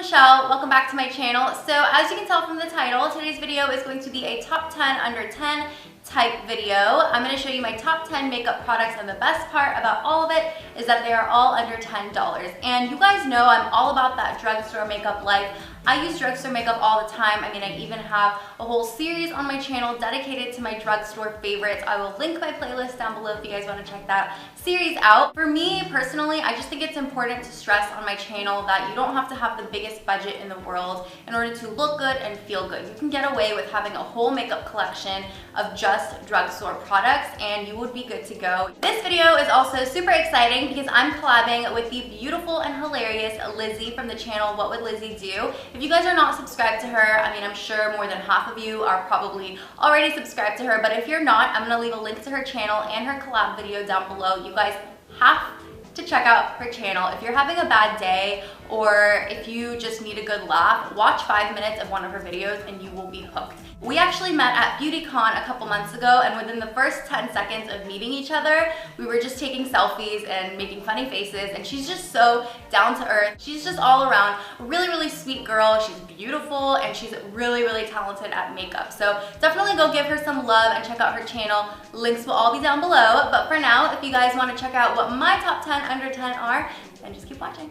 Michelle. Welcome back to my channel. So as you can tell from the title, today's video is going to be a top 10 under 10 type video. I'm going to show you my top 10 makeup products, and the best part about all of it is that they are all under $10. And you guys know I'm all about that drugstore makeup life. I use drugstore makeup all the time. I mean, I even have a whole series on my channel dedicated to my drugstore favorites. I will link my playlist down below if you guys want to check that series out. For me personally, I just think it's important to stress on my channel that you don't have to have the biggest budget in the world in order to look good and feel good. You can get away with having a whole makeup collection of just drugstore products and you would be good to go. This video is also super exciting because I'm collabing with the beautiful and hilarious Lizzie from the channel What Would Lizzie Do? If you guys are not subscribed to her, I mean, I'm sure more than half of you are probably already subscribed to her, but if you're not, I'm gonna leave a link to her channel and her collab video down below. You guys have to check out her channel. If you're having a bad day or if you just need a good laugh, watch 5 minutes of one of her videos and you will be hooked. We actually met at BeautyCon a couple months ago, and within the first 10 seconds of meeting each other, we were just taking selfies and making funny faces, and she's just so down to earth. She's just all around really, really sweet girl. She's beautiful and she's really, really talented at makeup. So definitely go give her some love and check out her channel. Links will all be down below. But for now, if you guys want to check out what my top 10 under 10 are, then just keep watching.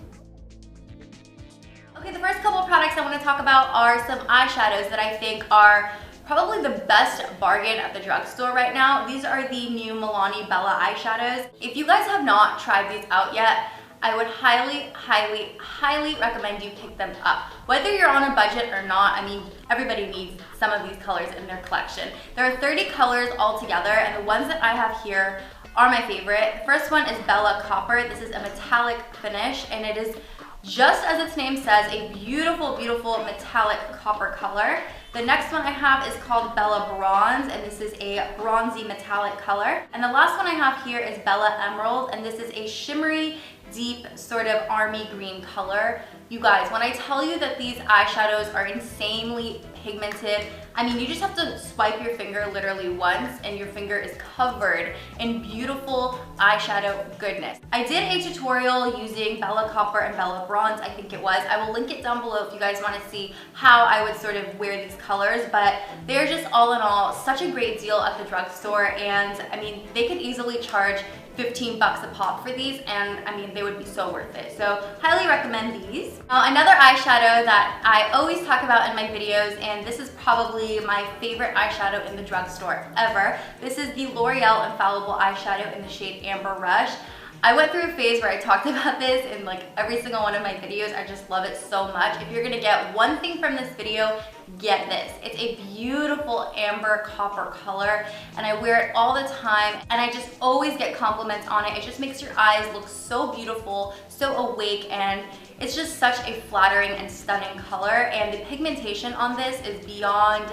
Okay, the first couple of products I want to talk about are some eyeshadows that I think are probably the best bargain at the drugstore right now. These are the new Milani Bella eyeshadows. If you guys have not tried these out yet, I would highly, highly, highly recommend you pick them up. Whether you're on a budget or not, I mean, everybody needs some of these colors in their collection. There are 30 colors altogether, and the ones that I have here are my favorite. The first one is Bella Copper. This is a metallic finish, and it is, just as its name says, a beautiful, beautiful metallic copper color. The next one I have is called Bella Bronze, and this is a bronzy metallic color. And the last one I have here is Bella Emerald, and this is a shimmery, deep, sort of army green color. You guys, when I tell you that these eyeshadows are insanely pigmented, I mean, you just have to swipe your finger literally once and your finger is covered in beautiful eyeshadow goodness. I did a tutorial using Bella Copper and Bella Bronze, I think it was. I will link it down below if you guys want to see how I would sort of wear these colors, but they're just all in all such a great deal at the drugstore, and I mean, they could easily charge 15 bucks a pop for these, and I mean, they would be so worth it. So highly recommend these. Now, another eyeshadow that I always talk about in my videos, and this is probably my favorite eyeshadow in the drugstore ever. This is the L'Oreal Infallible eyeshadow in the shade Amber Rush. I went through a phase where I talked about this in like every single one of my videos. I just love it so much. If you're gonna get one thing from this video, get this. It's a beautiful amber copper color, and I wear it all the time, and I just always get compliments on it. It just makes your eyes look so beautiful, so awake, and it's just such a flattering and stunning color, and the pigmentation on this is beyond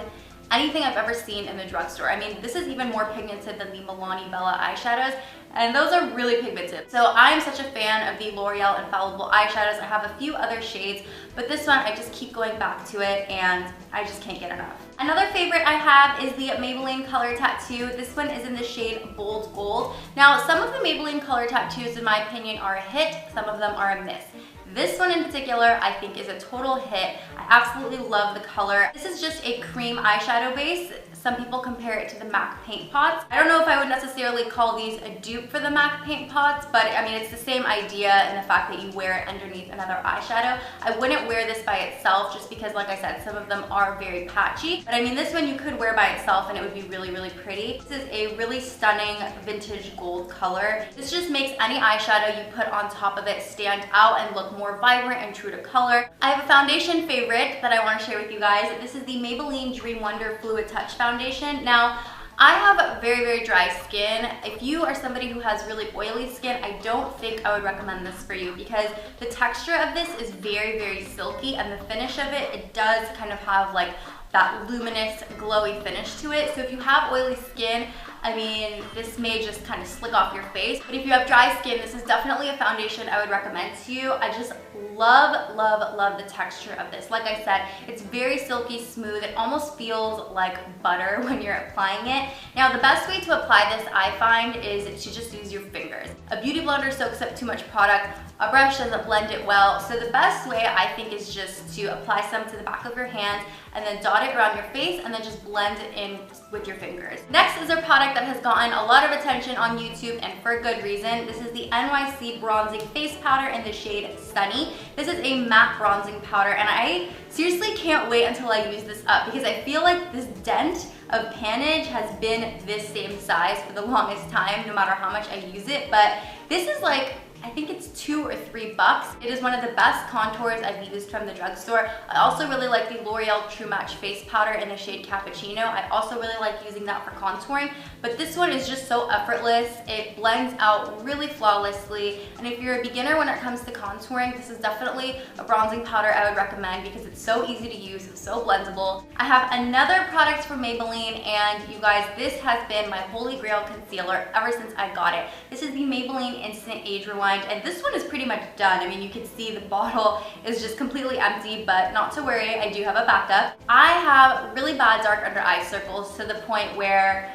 anything I've ever seen in the drugstore. I mean, this is even more pigmented than the Milani Bella eyeshadows, and those are really pigmented. So I'm such a fan of the L'Oreal Infallible eyeshadows. I have a few other shades, but this one, I just keep going back to it, and I just can't get enough. Another favorite I have is the Maybelline Color Tattoo. This one is in the shade Bold Gold. Now, some of the Maybelline Color Tattoos, in my opinion, are a hit. Some of them are a miss. This one in particular, I think, is a total hit. I absolutely love the color. This is just a cream eyeshadow base. Some people compare it to the MAC paint pots. I don't know if I would necessarily call these a dupe for the MAC paint pots, but I mean, it's the same idea in the fact that you wear it underneath another eyeshadow. I wouldn't wear this by itself just because, like I said, some of them are very patchy. But I mean, this one you could wear by itself and it would be really, really pretty. This is a really stunning vintage gold color. This just makes any eyeshadow you put on top of it stand out and look more vibrant and true to color. I have a foundation favorite that I want to share with you guys. This is the Maybelline Dream Wonder Fluid Touch Foundation. Now, I have very, very dry skin. If you are somebody who has really oily skin, I don't think I would recommend this for you because the texture of this is very, very silky, and the finish of it, it does kind of have like that luminous, glowy finish to it. So if you have oily skin, I mean, this may just kind of slick off your face, but if you have dry skin, this is definitely a foundation I would recommend to you. I just love, love, love the texture of this. Like I said, it's very silky smooth. It almost feels like butter when you're applying it. Now, the best way to apply this, I find, is to just use your fingers. A beauty blender soaks up too much product. a brush doesn't blend it well. So the best way I think is just to apply some to the back of your hand and then dot it around your face and then just blend it in with your fingers. Next is a product that has gotten a lot of attention on YouTube and for good reason. This is the NYC Bronzing Face Powder in the shade Sunny. This is a matte bronzing powder and I seriously can't wait until I use this up because I feel like this dent of panage has been this same size for the longest time, no matter how much I use it, but this is like, I think it's $2 or $3. It is one of the best contours I've used from the drugstore. I also really like the L'Oreal True Match Face Powder in the shade Cappuccino. I also really like using that for contouring, but this one is just so effortless. It blends out really flawlessly, and if you're a beginner when it comes to contouring, this is definitely a bronzing powder I would recommend because it's so easy to use, it's so blendable. I have another product from Maybelline, and you guys, this has been my holy grail concealer ever since I got it. This is the Maybelline Instant Age Rewind, and this one is pretty much done. I mean, you can see the bottle is just completely empty, but not to worry, I do have a backup. I have really bad dark under eye circles to the point where,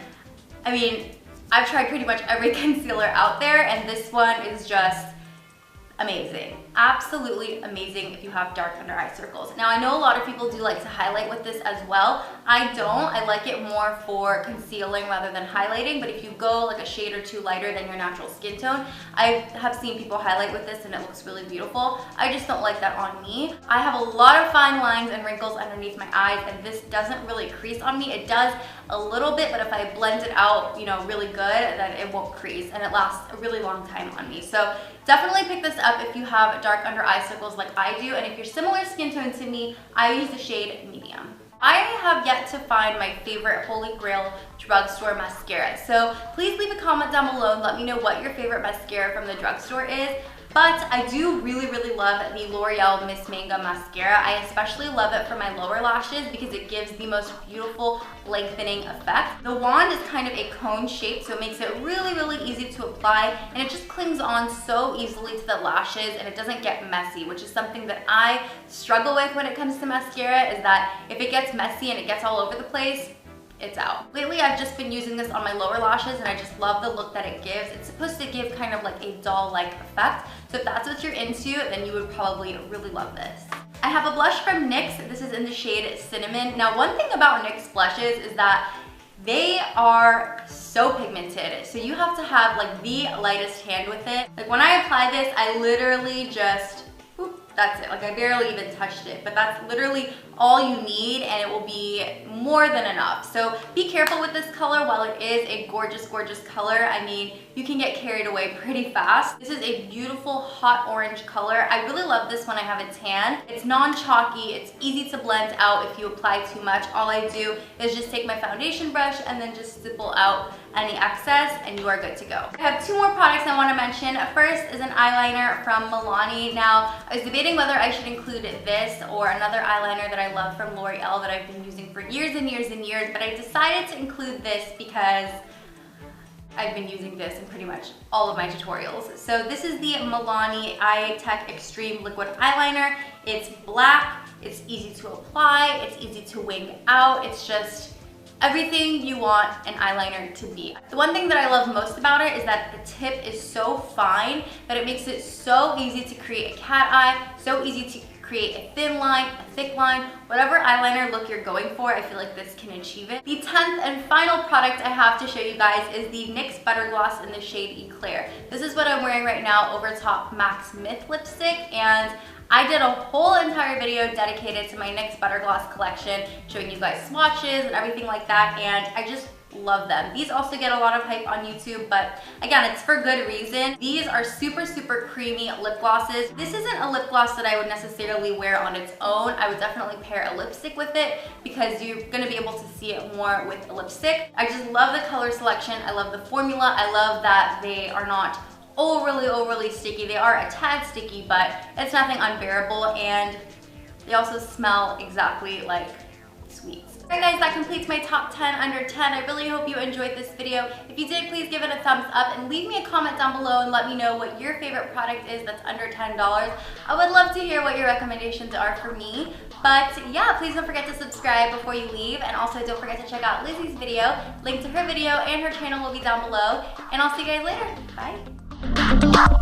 I mean, I've tried pretty much every concealer out there, and this one is just amazing. Absolutely amazing if you have dark under eye circles. Now, I know a lot of people do like to highlight with this as well. I don't. I like it more for concealing rather than highlighting, but if you go like a shade or two lighter than your natural skin tone, I have seen people highlight with this and it looks really beautiful. I just don't like that on me. I have a lot of fine lines and wrinkles underneath my eyes, and this doesn't really crease on me. It does a little bit, but if I blend it out, you know, really good, then it won't crease and it lasts a really long time on me. So definitely pick this up if you have dark under eye circles like I do, and if you're similar skin tone to me, I use the shade medium. I have yet to find my favorite holy grail drugstore mascara, so please leave a comment down below and let me know what your favorite mascara from the drugstore is. But I do really love the L'Oreal Miss Mango mascara. I especially love it for my lower lashes because it gives the most beautiful lengthening effect. The wand is kind of a cone shape, so it makes it really easy to apply, and it just clings on so easily to the lashes and it doesn't get messy, which is something that I struggle with when it comes to mascara, is that if it gets messy and it gets all over the place, it's out. Lately, I've just been using this on my lower lashes and I just love the look that it gives. It's supposed to give kind of like a doll-like effect. So if that's what you're into, then you would probably really love this. I have a blush from NYX. This is in the shade Cinnamon. Now, one thing about NYX blushes is that they are so pigmented. So you have to have like the lightest hand with it. Like when I apply this, I literally just, that's it. Like I barely even touched it, but that's literally all you need and it will be more than enough. So be careful with this color. While it is a gorgeous color, I mean, you can get carried away pretty fast. This is a beautiful hot orange color. I really love this when I have a tan. It's non-chalky, it's easy to blend out if you apply too much. All I do is just take my foundation brush and then just stipple out any excess and you are good to go. I have two more products I want to mention. First is an eyeliner from Milani. Now, I was debating whether I should include this or another eyeliner that I love from L'Oreal that I've been using for years and years, but I decided to include this because I've been using this in pretty much all of my tutorials. So this is the Milani TAkk Extreme Liquid Eyeliner. It's black, it's easy to apply, it's easy to wing out, it's just everything you want an eyeliner to be. The one thing that I love most about it is that the tip is so fine that it makes it so easy to create a cat eye, so easy to create a thin line, a thick line, whatever eyeliner look you're going for, I feel like this can achieve it. The 10th and final product I have to show you guys is the NYX Butter Gloss in the shade Eclair. This is what I'm wearing right now over top MAC Smith lipstick, and I did a whole entire video dedicated to my NYX Butter Gloss collection, showing you guys swatches and everything like that, and I just love them. These also get a lot of hype on YouTube, but again, it's for good reason. These are super creamy lip glosses. This isn't a lip gloss that I would necessarily wear on its own. I would definitely pair a lipstick with it because you're gonna be able to see it more with a lipstick. I just love the color selection. I love the formula. I love that they are not overly sticky. They are a tad sticky, but it's nothing unbearable, and they also smell exactly like sweets. Alright guys, that completes my top 10 under 10. I really hope you enjoyed this video. If you did, please give it a thumbs up and leave me a comment down below and let me know what your favorite product is that's under $10. I would love to hear what your recommendations are for me. But yeah, please don't forget to subscribe before you leave, and also don't forget to check out Lizzie's video. Link to her video and her channel will be down below, and I'll see you guys later. Bye!